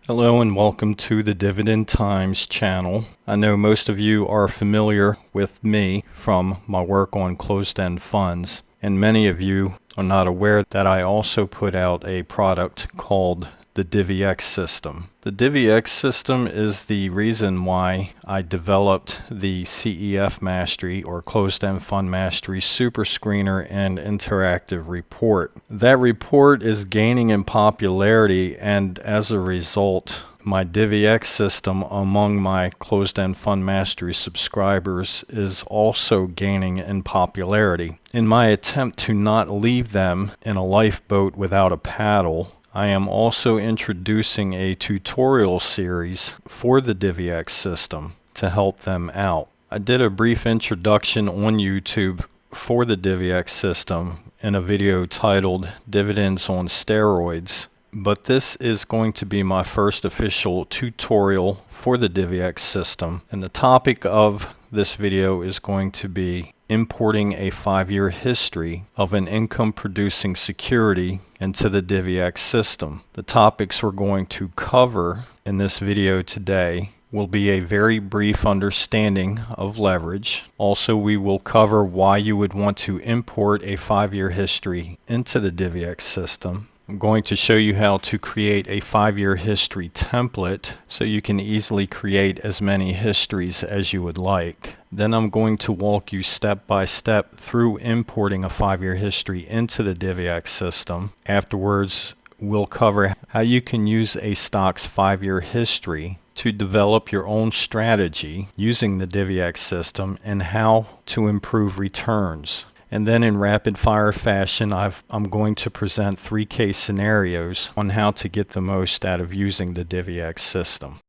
Hello and welcome to the Dividend Times channel. I know most of you are familiar with me from my work on closed-end funds, and many of you are not aware that I also put out a product called the Divi-X system. The Divi-X system is the reason why I developed the CEF Mastery or Closed-End Fund Mastery Super Screener and Interactive Report. That report is gaining in popularity, and as a result, my Divi-X system among my Closed-End Fund Mastery subscribers is also gaining in popularity. In my attempt to not leave them in a lifeboat without a paddle, I am also introducing a tutorial series for the Divi-X system to help them out. I did a brief introduction on YouTube for the Divi-X system in a video titled Dividends on Steroids, but this is going to be my first official tutorial for the Divi-X system, and the topic of this video is going to be importing a 5-year history of an income producing security into the Divi-X system. The topics we're going to cover in this video today will be a very brief understanding of leverage. Also, we will cover why you would want to import a 5-year history into the Divi-X system. I'm going to show you how to create a 5-year history template so you can easily create as many histories as you would like. Then I'm going to walk you step by step through importing a 5-year history into the Divi-X system. Afterwards, we'll cover how you can use a stock's 5-year history to develop your own strategy using the Divi-X system and how to improve returns. And then in rapid fire fashion, I'm going to present 3 case scenarios on how to get the most out of using the Divi-X system.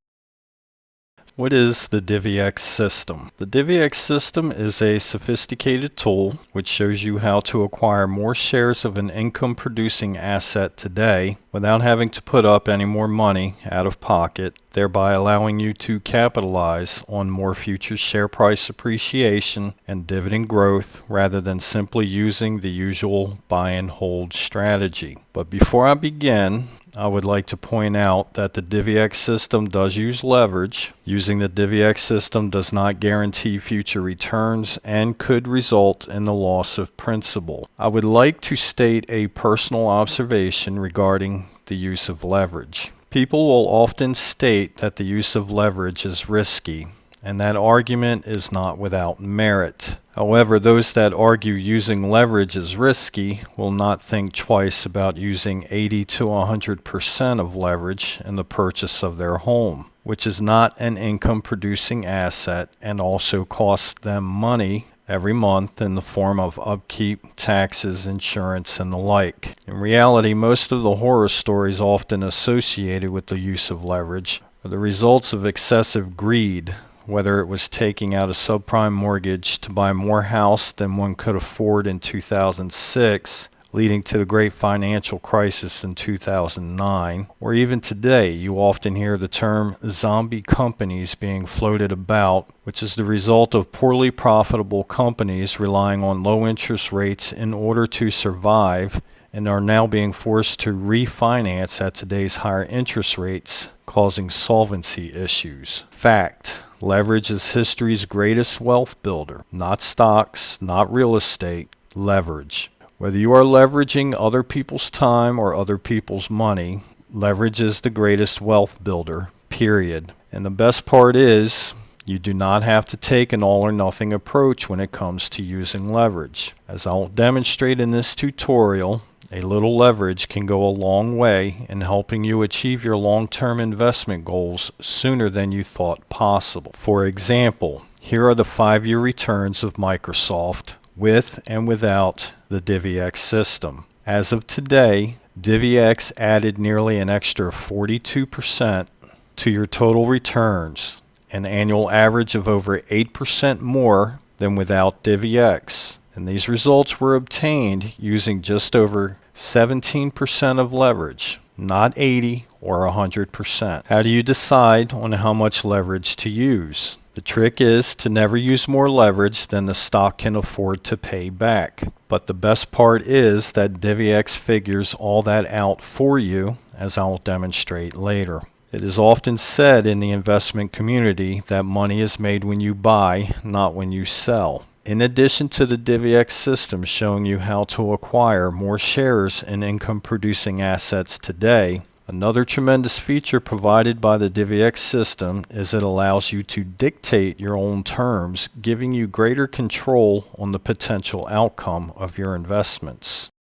What is the Divi-X system? The Divi-X system is a sophisticated tool which shows you how to acquire more shares of an income producing asset today without having to put up any more money out of pocket, thereby allowing you to capitalize on more future share price appreciation and dividend growth rather than simply using the usual buy and hold strategy. But before I begin, I would like to point out that the Divi-X system does use leverage. Using the Divi-X system does not guarantee future returns and could result in the loss of principal. I would like to state a personal observation regarding the use of leverage. People will often state that the use of leverage is risky, and that argument is not without merit. However, those that argue using leverage is risky will not think twice about using 80 to 100% of leverage in the purchase of their home, which is not an income producing asset and also costs them money every month in the form of upkeep, taxes, insurance, and the like. In reality, most of the horror stories often associated with the use of leverage are the results of excessive greed, whether it was taking out a subprime mortgage to buy more house than one could afford in 2006, leading to the great financial crisis in 2009, or even today you often hear the term zombie companies being floated about, which is the result of poorly profitable companies relying on low interest rates in order to survive and are now being forced to refinance at today's higher interest rates, causing solvency issues. Fact: leverage is history's greatest wealth builder. Not stocks, not real estate, leverage. Whether you are leveraging other people's time or other people's money, leverage is the greatest wealth builder, period. And the best part is, you do not have to take an all or nothing approach when it comes to using leverage. As I'll demonstrate in this tutorial, a little leverage can go a long way in helping you achieve your long-term investment goals sooner than you thought possible. For example, here are the 5-year returns of Microsoft with and without the Divi-X system. As of today, Divi-X added nearly an extra 42% to your total returns, an annual average of over 8% more than without Divi-X. And these results were obtained using just over 17% of leverage, not 80 or 100%. How do you decide on how much leverage to use? The trick is to never use more leverage than the stock can afford to pay back. But the best part is that Divi-X figures all that out for you, as I'll demonstrate later. It is often said in the investment community that money is made when you buy, not when you sell. In addition to the Divi-X system showing you how to acquire more shares in income-producing assets today, another tremendous feature provided by the Divi-X system is it allows you to dictate your own terms, giving you greater control on the potential outcome of your investments.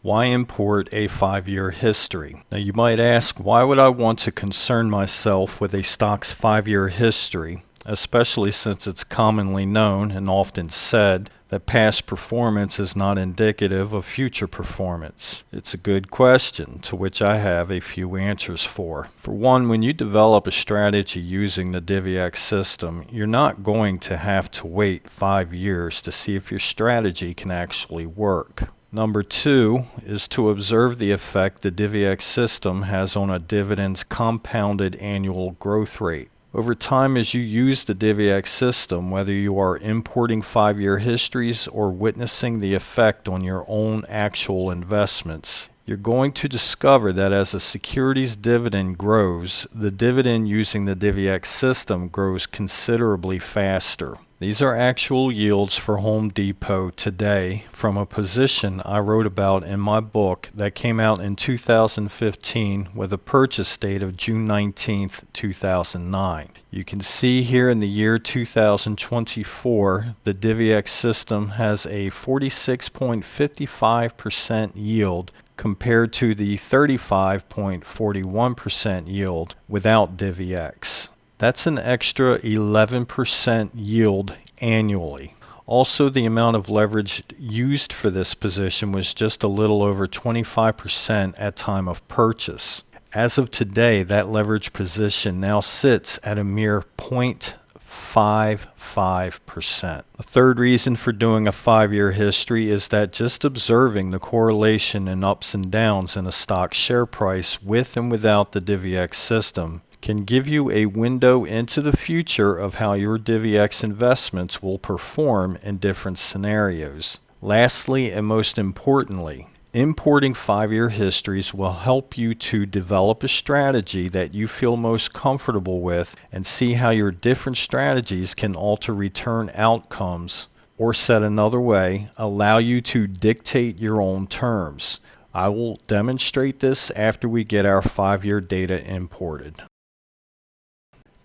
Why import a 5-year history? Now you might ask, why would I want to concern myself with a stock's 5-year history, especially since it's commonly known and often said that past performance is not indicative of future performance? It's a good question, to which I have a few answers for. For one, when you develop a strategy using the Divi-X system, you're not going to have to wait 5 years to see if your strategy can actually work. Number two is to observe the effect the Divi-X system has on a dividend's compounded annual growth rate. Over time, as you use the Divi-X system, whether you are importing 5-year histories or witnessing the effect on your own actual investments, you're going to discover that as a security's dividend grows, the dividend using the Divi-X system grows considerably faster. These are actual yields for Home Depot today from a position I wrote about in my book that came out in 2015 with a purchase date of June 19, 2009. You can see here in the year 2024, the Divi-X system has a 46.55% yield compared to the 35.41% yield without Divi-X. That's an extra 11% yield annually. Also, the amount of leverage used for this position was just a little over 25% at time of purchase. As of today, that leverage position now sits at a mere 0.55%. A third reason for doing a 5-year history is that just observing the correlation in ups and downs in a stock share price with and without the Divi-X system can give you a window into the future of how your Divi-X investments will perform in different scenarios. Lastly, and most importantly, importing 5-year histories will help you to develop a strategy that you feel most comfortable with and see how your different strategies can alter return outcomes, or said another way, allow you to dictate your own terms. I will demonstrate this after we get our 5-year data imported.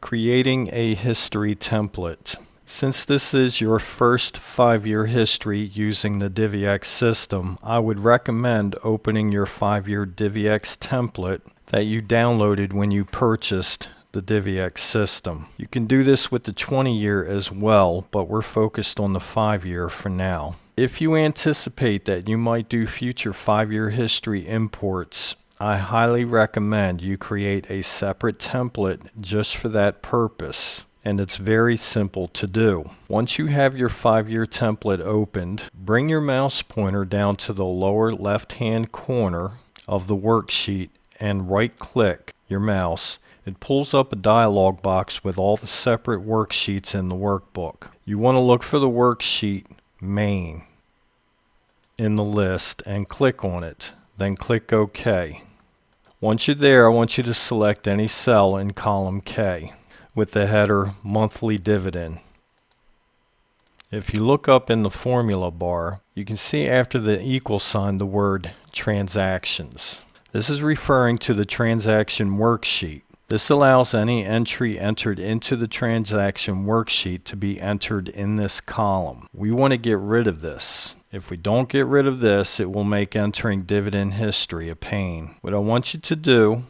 Creating a history template. Since this is your first 5-year history using the Divi-X system, I would recommend opening your 5-year Divi-X template that you downloaded when you purchased the Divi-X system. You can do this with the 20-year as well, but we're focused on the 5-year for now. If you anticipate that you might do future 5-year history imports, I highly recommend you create a separate template just for that purpose, and it's very simple to do. Once you have your 5-year template opened, bring your mouse pointer down to the lower left-hand corner of the worksheet and right-click your mouse. It pulls up a dialog box with all the separate worksheets in the workbook. You want to look for the worksheet Main in the list and click on it. Then click OK. Once you're there, I want you to select any cell in column K with the header Monthly Dividend. If you look up in the formula bar, you can see after the equal sign the word Transactions. This is referring to the transaction worksheet. This allows any entry entered into the transaction worksheet to be entered in this column. We want to get rid of this. If we don't get rid of this, it will make entering dividend history a pain. What I want you to do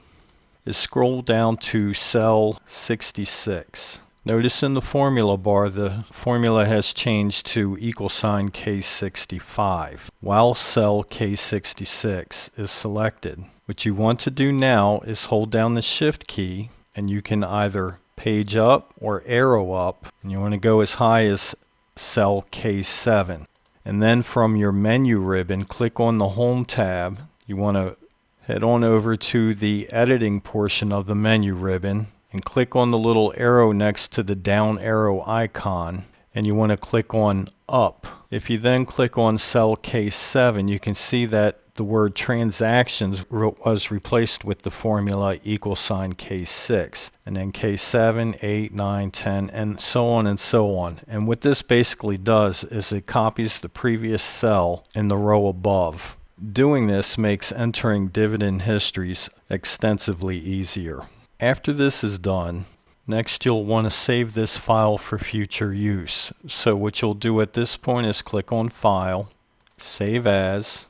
is scroll down to cell 66. Notice in the formula bar, the formula has changed to $K65, while cell K66 is selected. What you want to do now is hold down the Shift key, and you can either page up or arrow up, and you want to go as high as cell K7. And then from your menu ribbon, click on the Home tab. You want to head on over to the editing portion of the menu ribbon and click on the little arrow next to the down arrow icon, and you want to click on Up. If you then click on cell K7, you can see that the word transactions was replaced with the formula =K6, and then K7, 8, 9, 10, and so on and so on. And what this basically does is it copies the previous cell in the row above. Doing this makes entering dividend histories extensively easier. After this is done, next you'll want to save this file for future use. So what you'll do at this point is click on File, Save As.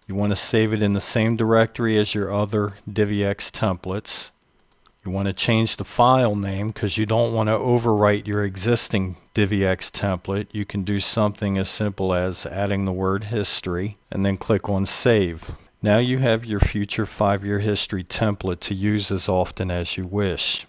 You want to save it in the same directory as your other Divi-X templates. You want to change the file name because you don't want to overwrite your existing Divi-X template. You can do something as simple as adding the word history and then click on Save. Now you have your future 5-year history template to use as often as you wish.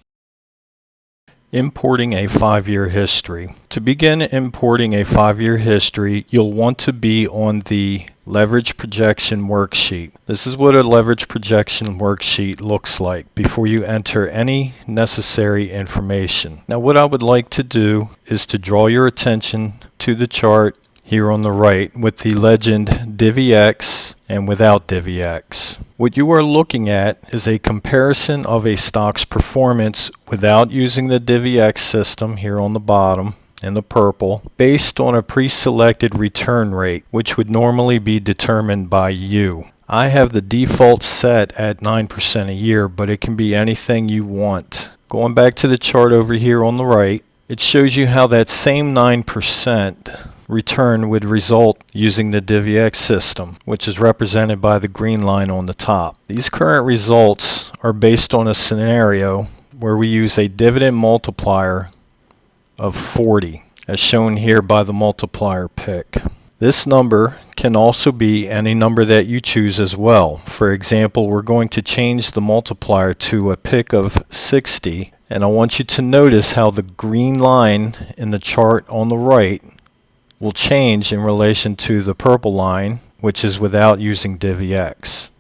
Importing a 5-year history. To begin importing a 5-year history, you'll want to be on the leverage projection worksheet. This is what a leverage projection worksheet looks like before you enter any necessary information. Now what I would like to do is to draw your attention to the chart here on the right with the legend Divi-X and without Divi-X. What you are looking at is a comparison of a stock's performance without using the Divi-X system here on the bottom in the purple, based on a pre-selected return rate, which would normally be determined by you. I have the default set at 9% a year, but it can be anything you want. Going back to the chart over here on the right, it shows you how that same 9% return would result using the Divi-X system, which is represented by the green line on the top. These current results are based on a scenario where we use a dividend multiplier of 40, as shown here by the multiplier pick. This number can also be any number that you choose as well. For example, we're going to change the multiplier to a pick of 60, and I want you to notice how the green line in the chart on the right will change in relation to the purple line, which is without using Divi-X.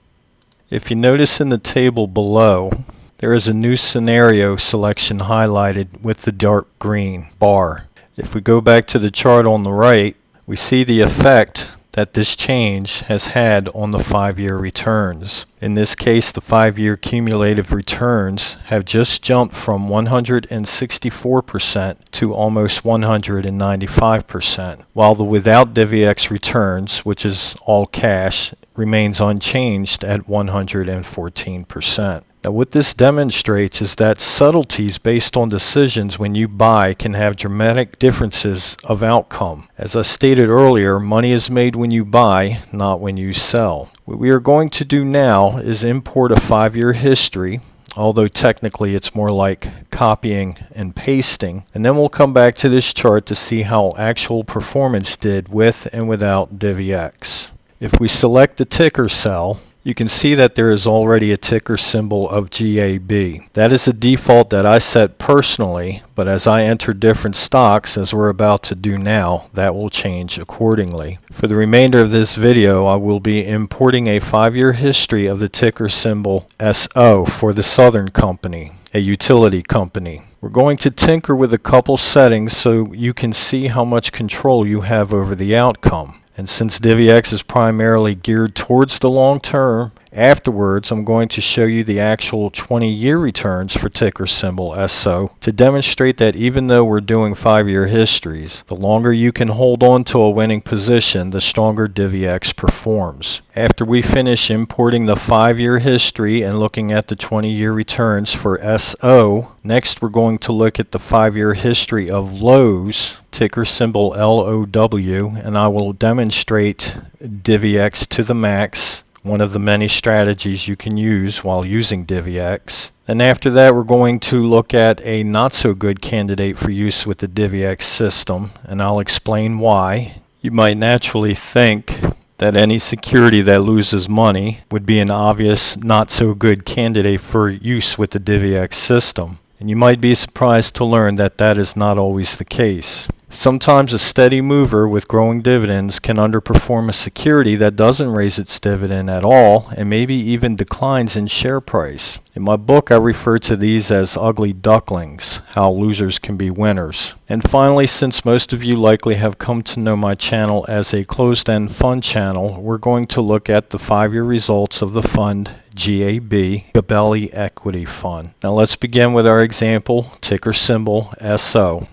If you notice in the table below, there is a new scenario selection highlighted with the dark green bar. If we go back to the chart on the right, we see the effect that this change has had on the 5-year returns. In this case, the 5-year cumulative returns have just jumped from 164% to almost 195%, while the without Divi-X returns, which is all cash, remains unchanged at 114%. Now what this demonstrates is that subtleties based on decisions when you buy can have dramatic differences of outcome. As I stated earlier, money is made when you buy, not when you sell. What we are going to do now is import a 5-year history, although technically it's more like copying and pasting, and then we'll come back to this chart to see how actual performance did with and without Divi-X. If we select the ticker cell, you can see that there is already a ticker symbol of GAB. That is a default that I set personally, but as I enter different stocks, as we're about to do now, that will change accordingly. For the remainder of this video, I will be importing a 5-year history of the ticker symbol SO for the Southern Company, a utility company. We're going to tinker with a couple settings so you can see how much control you have over the outcome. And since Divi-X is primarily geared towards the long term, afterwards I'm going to show you the actual 20-year returns for ticker symbol SO to demonstrate that even though we're doing 5-year histories, the longer you can hold on to a winning position, the stronger Divi-X performs. After we finish importing the 5-year history and looking at the 20-year returns for SO, next we're going to look at the 5-year history of Lowe's, ticker symbol LOW, and I will demonstrate Divi-X to the max, one of the many strategies you can use while using Divi-X. And after that, we're going to look at a not so good candidate for use with the Divi-X system, and I'll explain why. You might naturally think that any security that loses money would be an obvious not so good candidate for use with the Divi-X system. And you might be surprised to learn that that is not always the case. Sometimes a steady mover with growing dividends can underperform a security that doesn't raise its dividend at all and maybe even declines in share price. In my book, I refer to these as ugly ducklings, how losers can be winners. And finally, since most of you likely have come to know my channel as a closed-end fund channel, we're going to look at the 5-year results of the fund GAB, Gabelli Equity Fund. Now let's begin with our example, ticker symbol SO.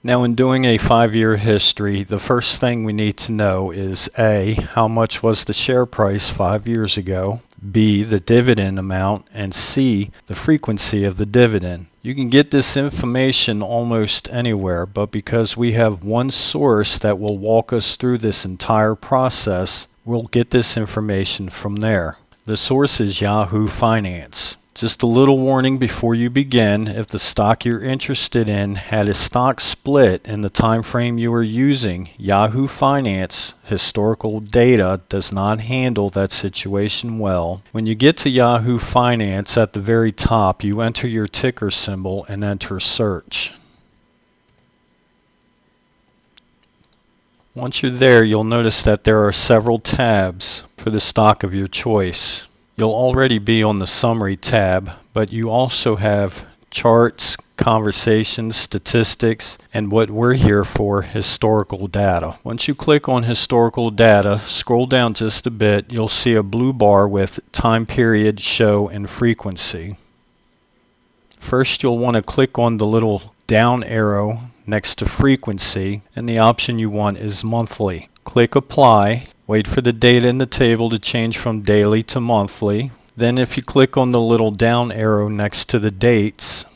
Now in doing a 5-year history, the first thing we need to know is A, how much was the share price 5 years ago, B, the dividend amount, and C, the frequency of the dividend. You can get this information almost anywhere, but because we have one source that will walk us through this entire process, we'll get this information from there. The source is Yahoo Finance. Just a little warning before you begin, if the stock you're interested in had a stock split in the time frame you are using, Yahoo Finance historical data does not handle that situation well. When you get to Yahoo Finance, at the very top, you enter your ticker symbol and enter search. Once you're there, you'll notice that there are several tabs for the stock of your choice. You'll already be on the summary tab, but you also have charts, conversations, statistics, and what we're here for, historical data. Once you click on historical data, scroll down just a bit, you'll see a blue bar with time period, show, and frequency. First, you'll want to click on the little down arrow next to frequency, and the option you want is monthly. Click apply. Wait for the data in the table to change from daily to monthly. Then if you click on the little down arrow next to the dates,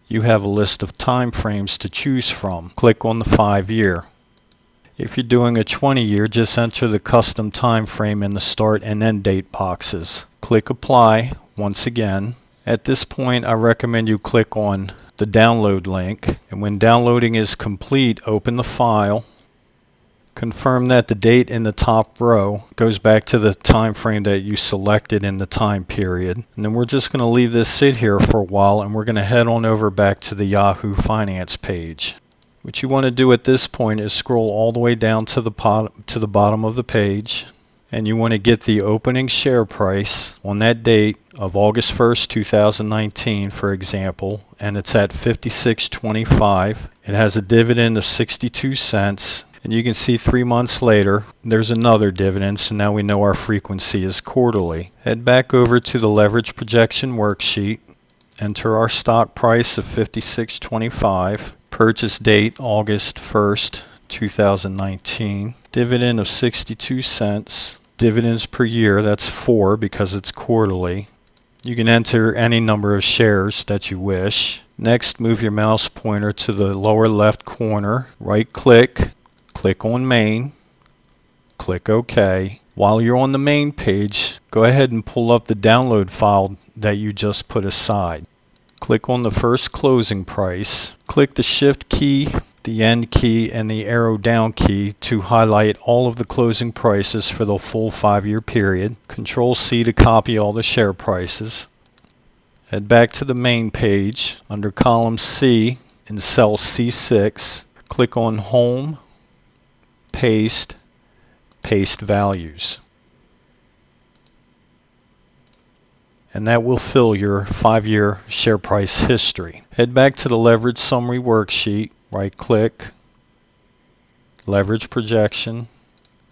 you have a list of time frames to choose from. Click on the 5-year. If you're doing a 20-year, just enter the custom time frame in the start and end date boxes. Click apply once again. At this point, I recommend you click on the download link, and when downloading is complete, open the file. Confirm that the date in the top row goes back to the time frame that you selected in the time period. And then we're just going to leave this sit here for a while, and we're going to head on over back to the Yahoo Finance page. What you want to do at this point is scroll all the way down to the bottom of the page, and you want to get the opening share price on that date of August 1st, 2019, for example, and it's at $56.25. It has a dividend of 62 cents. And you can see 3 months later, there's another dividend, so now we know our frequency is quarterly. Head back over to the leverage projection worksheet, enter our stock price of $56.25, purchase date August 1st, 2019, dividend of 62 cents, dividends per year, that's 4 because it's quarterly. You can enter any number of shares that you wish. Next, move your mouse pointer to the lower left corner, right click, click on main, click OK. While you're on the main page, go ahead and pull up the download file that you just put aside. Click on the first closing price. Click the Shift key, the End key, and the arrow down key to highlight all of the closing prices for the full 5-year period. Control C to copy all the share prices. Head back to the main page. Under column C in cell C6, click on Home, paste values. And that will fill your 5-year share price history. Head back to the leverage summary worksheet, right click, leverage projection,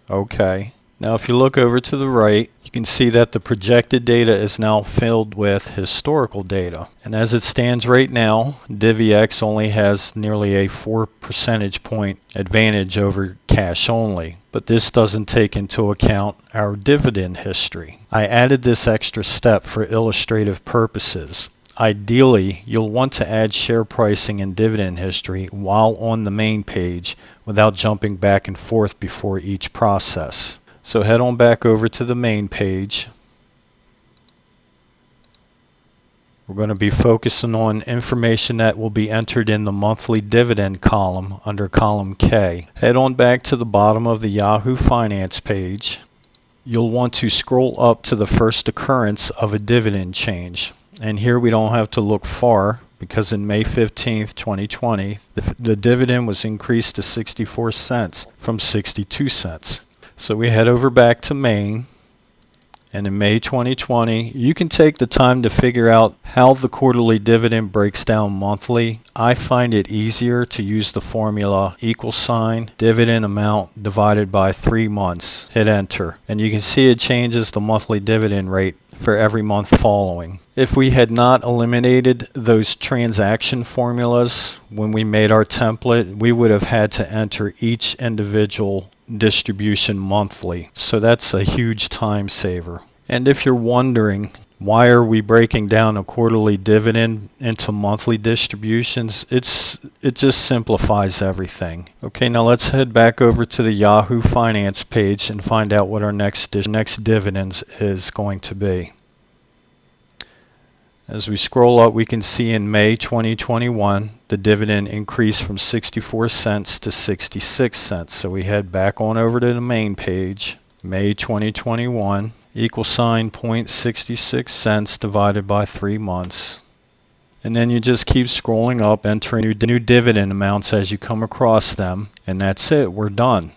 OK. Now if you look over to the right, you can see that the projected data is now filled with historical data. And as it stands right now, Divi-X only has nearly a 4 percentage point advantage over cash only. But this doesn't take into account our dividend history. I added this extra step for illustrative purposes. Ideally, you'll want to add share pricing and dividend history while on the main page without jumping back and forth before each process. So head on back over to the main page. We're going to be focusing on information that will be entered in the monthly dividend column under column K. Head on back to the bottom of the Yahoo Finance page. You'll want to scroll up to the first occurrence of a dividend change. And here we don't have to look far because in May 15th, 2020, the dividend was increased to 64 cents from 62 cents. So we head over back to Maine, and in May 2020, you can take the time to figure out how the quarterly dividend breaks down monthly. I find it easier to use the formula dividend amount divided by 3 months. Hit enter, and you can see it changes the monthly dividend rate for every month following. If we had not eliminated those transaction formulas when we made our template, we would have had to enter each individual distribution monthly. So that's a huge time saver. And if you're wondering, why are we breaking down a quarterly dividend into monthly distributions? It just simplifies everything. Okay, now let's head back over to the Yahoo Finance page and find out what our next dividends is going to be. As we scroll up, we can see in May 2021, the dividend increased from 64 cents to 66 cents. So we head back on over to the main page, May 2021, .66 cents divided by 3 months. And then you just keep scrolling up, entering new dividend amounts as you come across them, and that's it, we're done.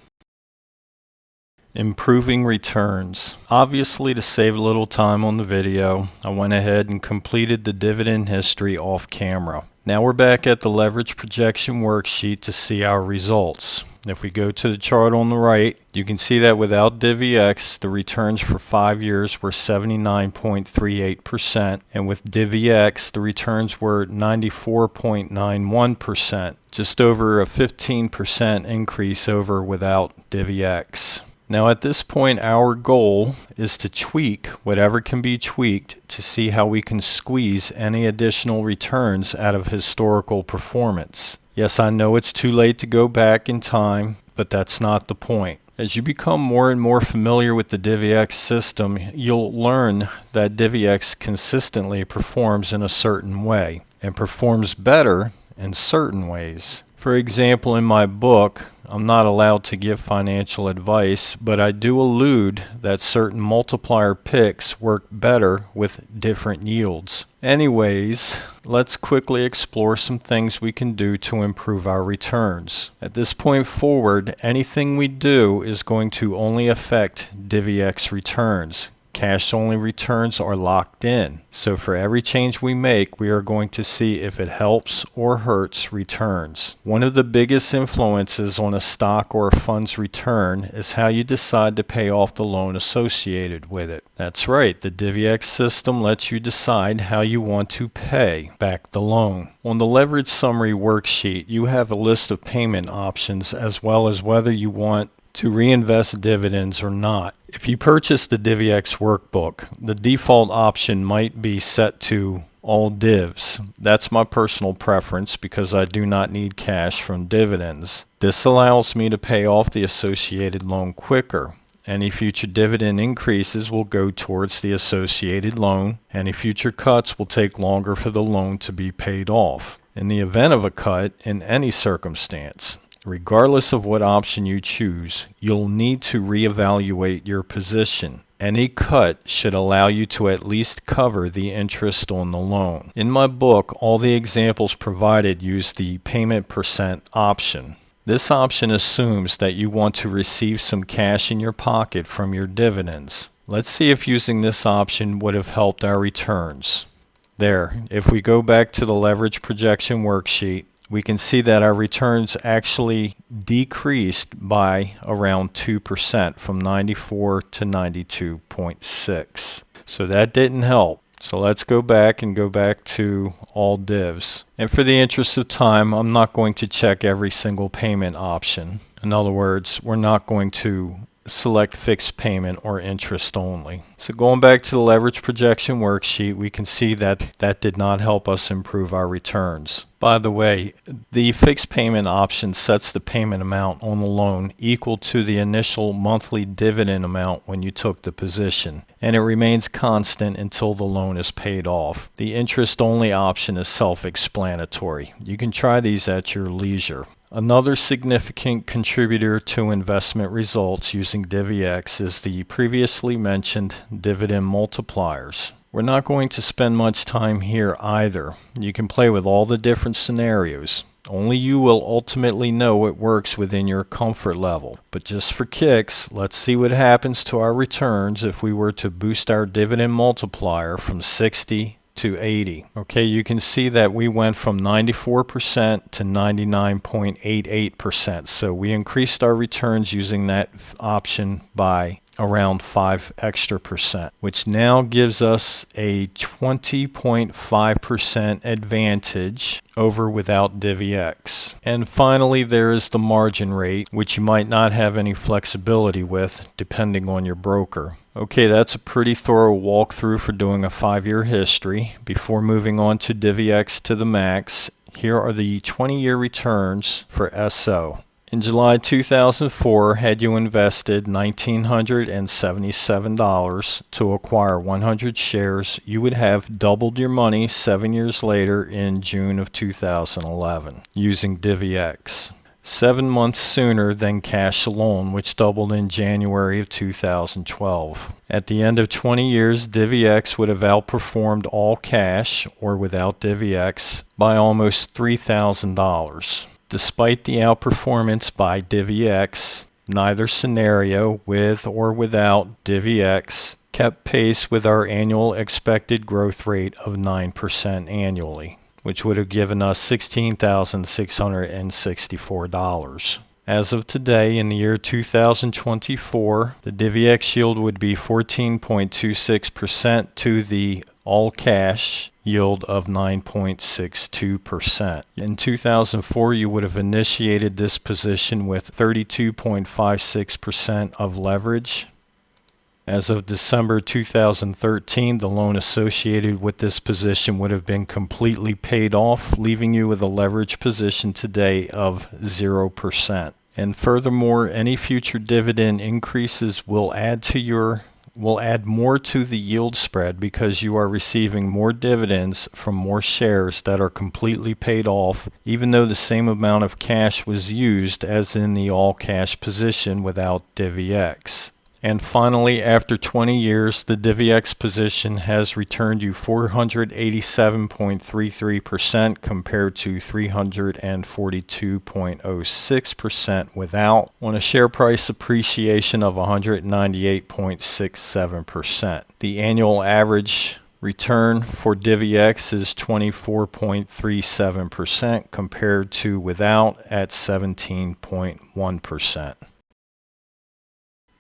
Improving returns. Obviously, to save a little time on the video, I went ahead and completed the dividend history off camera. Now we're back at the leverage projection worksheet to see our results. If we go to the chart on the right, you can see that without Divi-X, the returns for 5 years were 79.38%, and with Divi-X, the returns were 94.91%, just over a 15% increase over without Divi-X. Now at this point, our goal is to tweak whatever can be tweaked to see how we can squeeze any additional returns out of historical performance. Yes, I know it's too late to go back in time, but that's not the point. As you become more and more familiar with the Divi-X system, you'll learn that Divi-X consistently performs in a certain way and performs better in certain ways. For example, in my book, I'm not allowed to give financial advice, but I do allude that certain multiplier picks work better with different yields. Anyways, let's quickly explore some things we can do to improve our returns. At this point forward, anything we do is going to only affect Divi-X returns. Cash-only returns are locked in. So for every change we make, we are going to see if it helps or hurts returns. One of the biggest influences on a stock or a fund's return is how you decide to pay off the loan associated with it. That's right, the Divi-X system lets you decide how you want to pay back the loan. On the leverage summary worksheet, you have a list of payment options as well as whether you want to reinvest dividends or not. If you purchase the Divi-X workbook, the default option might be set to all divs. That's my personal preference because I do not need cash from dividends. This allows me to pay off the associated loan quicker. Any future dividend increases will go towards the associated loan. Any future cuts will take longer for the loan to be paid off. In the event of a cut, in any circumstance, regardless of what option you choose, you'll need to reevaluate your position. Any cut should allow you to at least cover the interest on the loan. In my book, all the examples provided use the payment percent option. This option assumes that you want to receive some cash in your pocket from your dividends. Let's see if using this option would have helped our returns. There, if we go back to the leverage projection worksheet, we can see that our returns actually decreased by around 2% from 94 to 92.6. So that didn't help. So let's go back to all divs. And for the interest of time, I'm not going to check every single payment option. In other words, we're not going to select fixed payment or interest only. So going back to the leverage projection worksheet, we can see that that did not help us improve our returns. By the way, the fixed payment option sets the payment amount on the loan equal to the initial monthly dividend amount when you took the position, and it remains constant until the loan is paid off. The interest only option is self-explanatory. You can try these at your leisure. Another significant contributor to investment results using Divi-X is the previously mentioned dividend multipliers. We're not going to spend much time here either. You can play with all the different scenarios. Only you will ultimately know what works within your comfort level. But just for kicks, let's see what happens to our returns if we were to boost our dividend multiplier from 60 to 80. Okay, you can see that we went from 94% to 99.88%. So we increased our returns using that option by around 5 extra percent, which now gives us a 20.5% advantage over without Divi-X. And finally, there is the margin rate, which you might not have any flexibility with depending on your broker. Okay, that's a pretty thorough walkthrough for doing a 5-year history. Before moving on to Divi-X to the max, here are the 20-year returns for SO. In July 2004, had you invested $1,977 to acquire 100 shares, you would have doubled your money 7 years later in June of 2011 using Divi-X. 7 months sooner than cash alone, which doubled in January of 2012. At the end of 20 years, Divi-X would have outperformed all cash, or without Divi-X, by almost $3,000. Despite the outperformance by Divi-X, neither scenario, with or without Divi-X, kept pace with our annual expected growth rate of 9% annually, which would have given us $16,664. As of today, in the year 2024, the Divi-X yield would be 14.26% to the all-cash yield of 9.62%. In 2004, you would have initiated this position with 32.56% of leverage. As of December 2013, the loan associated with this position would have been completely paid off, leaving you with a leverage position today of 0%. And furthermore, any future dividend increases will add more to the yield spread because you are receiving more dividends from more shares that are completely paid off, even though the same amount of cash was used as in the all-cash position without Divi-X. And finally, after 20 years, the Divi-X position has returned you 487.33% compared to 342.06% without, on a share price appreciation of 198.67%. The annual average return for Divi-X is 24.37% compared to without at 17.1%.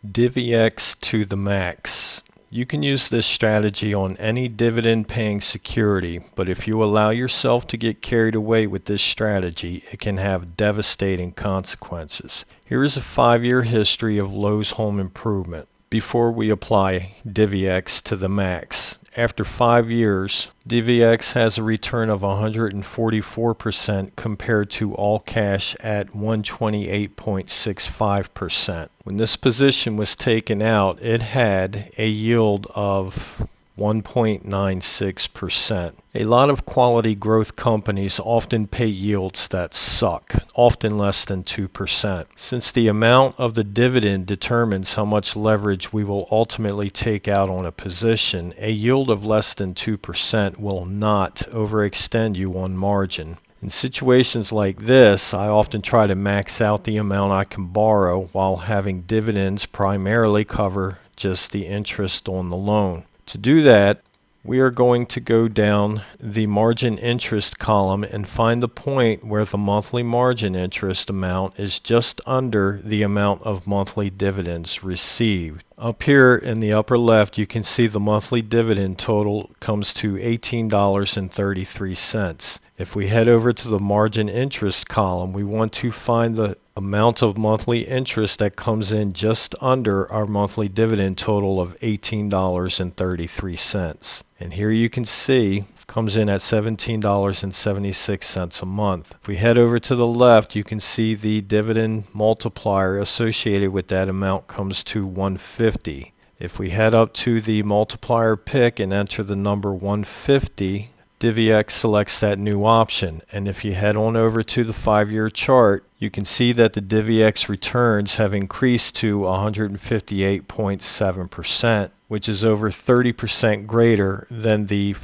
Divi-X to the max. You can use this strategy on any dividend-paying security, but if you allow yourself to get carried away with this strategy, it can have devastating consequences. Here is a 5-year history of Lowe's Home Improvement before we apply Divi-X to the max. After 5 years, Divi-X has a return of 144% compared to all cash at 128.65%. When this position was taken out, it had a yield of 1.96%. A lot of quality growth companies often pay yields that suck, often less than 2%. Since the amount of the dividend determines how much leverage we will ultimately take out on a position, a yield of less than 2% will not overextend you on margin. In situations like this, I often try to max out the amount I can borrow while having dividends primarily cover just the interest on the loan. To do that, we are going to go down the margin interest column and find the point where the monthly margin interest amount is just under the amount of monthly dividends received. Up here in the upper left, you can see the monthly dividend total comes to $18.33. If we head over to the margin interest column, we want to find the amount of monthly interest that comes in just under our monthly dividend total of $18.33. And here you can see it comes in at $17.76 a month. If we head over to the left, you can see the dividend multiplier associated with that amount comes to 150. If we head up to the multiplier pick and enter the number 150, DiviX selects that new option, and if you head on over to the 5-year chart, you can see that the DiviX returns have increased to 158.7%, which is over 30% greater than the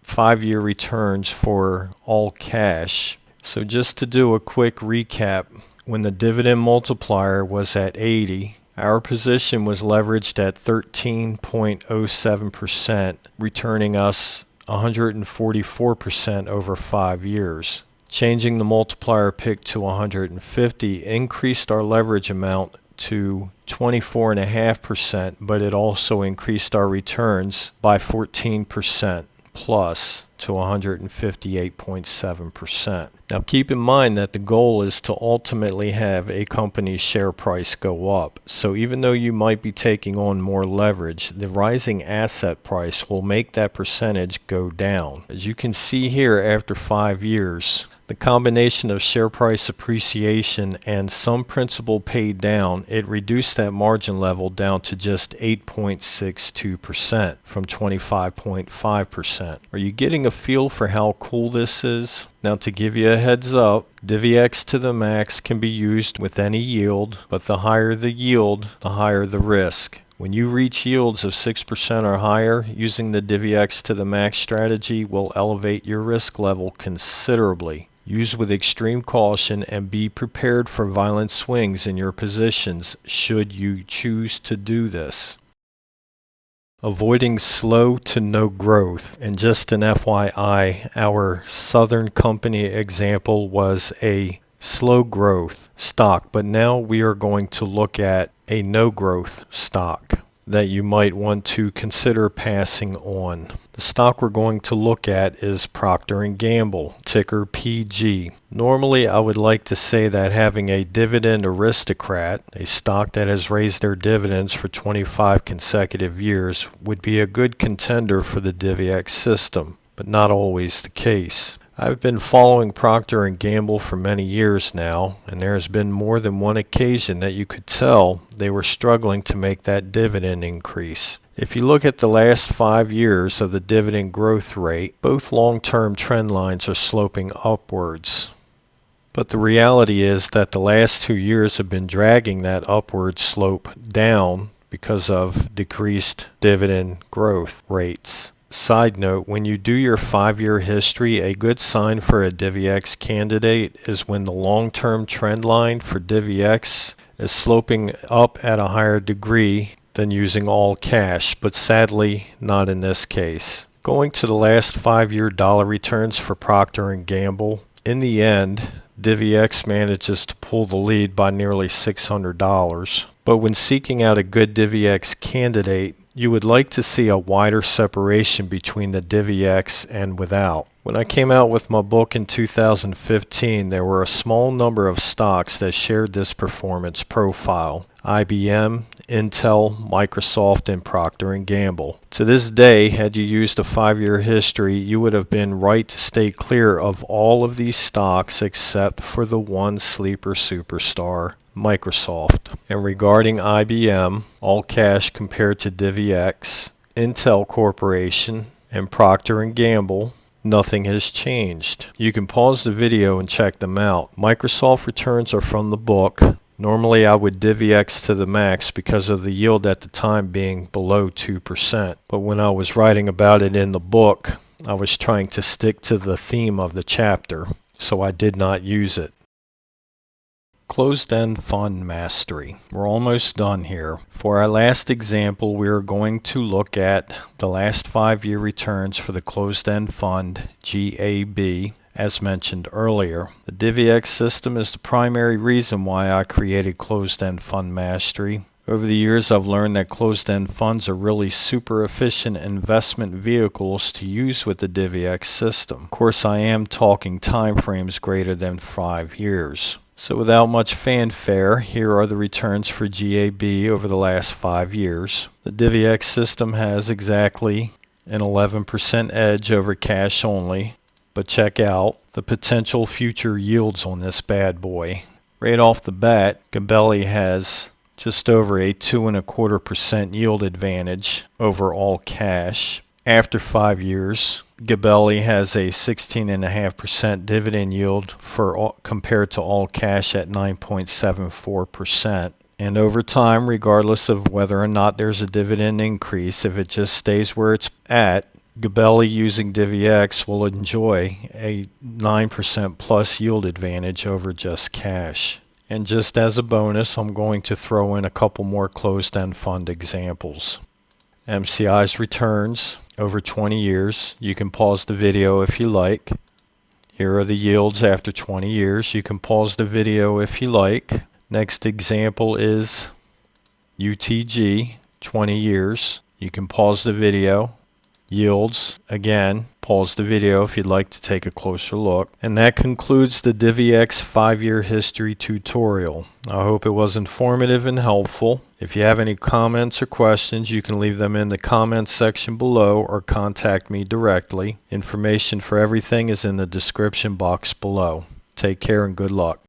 5-year returns for all cash. So just to do a quick recap, when the dividend multiplier was at 80, our position was leveraged at 13.07%, returning us 144% over 5 years. Changing the multiplier pick to 150 increased our leverage amount to 24.5%, but it also increased our returns by 14% plus to 158.7%. Now keep in mind that the goal is to ultimately have a company's share price go up. So even though you might be taking on more leverage, the rising asset price will make that percentage go down. As you can see here, after 5 years, the combination of share price appreciation and some principal paid down, it reduced that margin level down to just 8.62% from 25.5%. Are you getting a feel for how cool this is? Now to give you a heads up, Divi-X to the max can be used with any yield, but the higher the yield, the higher the risk. When you reach yields of 6% or higher, using the Divi-X to the max strategy will elevate your risk level considerably. Use with extreme caution and be prepared for violent swings in your positions should you choose to do this. Avoiding slow to no growth. And just an FYI, our Southern Company example was a slow growth stock, but now we are going to look at a no growth stock that you might want to consider passing on. The stock we're going to look at is Procter & Gamble, ticker PG. Normally I would like to say that having a dividend aristocrat, a stock that has raised their dividends for 25 consecutive years, would be a good contender for the DiviX system, but not always the case. I've been following Procter & Gamble for many years now, and there has been more than one occasion that you could tell they were struggling to make that dividend increase. If you look at the last 5 years of the dividend growth rate, both long-term trend lines are sloping upwards. But the reality is that the last 2 years have been dragging that upward slope down because of decreased dividend growth rates. Side note, when you do your 5-year history, a good sign for a DiviX candidate is when the long-term trend line for DiviX is sloping up at a higher degree than using all cash, but sadly not in this case. Going to the last 5-year dollar returns for Procter & Gamble, in the end, DiviX manages to pull the lead by nearly $600. But when seeking out a good DiviX candidate, you would like to see a wider separation between the DiviX and without. When I came out with my book in 2015, there were a small number of stocks that shared this performance profile: IBM, Intel, Microsoft, and Procter & Gamble. To this day, had you used a 5-year history, you would have been right to stay clear of all of these stocks except for the one sleeper superstar, Microsoft. And regarding IBM, all cash compared to DiviX, Intel Corporation, and Procter & Gamble, nothing has changed. You can pause the video and check them out. Microsoft returns are from the book. Normally I would DiviX to the max because of the yield at the time being below 2%. But when I was writing about it in the book, I was trying to stick to the theme of the chapter, so I did not use it. Closed-end fund mastery. We're almost done here. For our last example, we are going to look at the last 5-year returns for the closed-end fund, GAB, as mentioned earlier. The DiviX system is the primary reason why I created closed-end fund mastery. Over the years, I've learned that closed-end funds are really super efficient investment vehicles to use with the DiviX system. Of course, I am talking time frames greater than 5 years. So without much fanfare, here are the returns for GAB over the last 5 years. The DiviX system has exactly an 11% edge over cash only, but check out the potential future yields on this bad boy. Right off the bat, Gabelli has just over a 2.25% yield advantage over all cash, After 5 years, Gabelli has a 16.5% dividend yield compared to all cash at 9.74%. And over time, regardless of whether or not there's a dividend increase, if it just stays where it's at, Gabelli using Divi-X will enjoy a 9% plus yield advantage over just cash. And just as a bonus, I'm going to throw in a couple more closed-end fund examples. MCI's returns over 20 years. You can pause the video if you like. Here are the yields after 20 years. You can pause the video if you like. Next example is UTG, 20 years. You can pause the video. Yields, again, pause the video if you'd like to take a closer look. And that concludes the Divi-X 5-year history tutorial. I hope it was informative and helpful. If you have any comments or questions, you can leave them in the comments section below or contact me directly. Information for everything is in the description box below. Take care and good luck.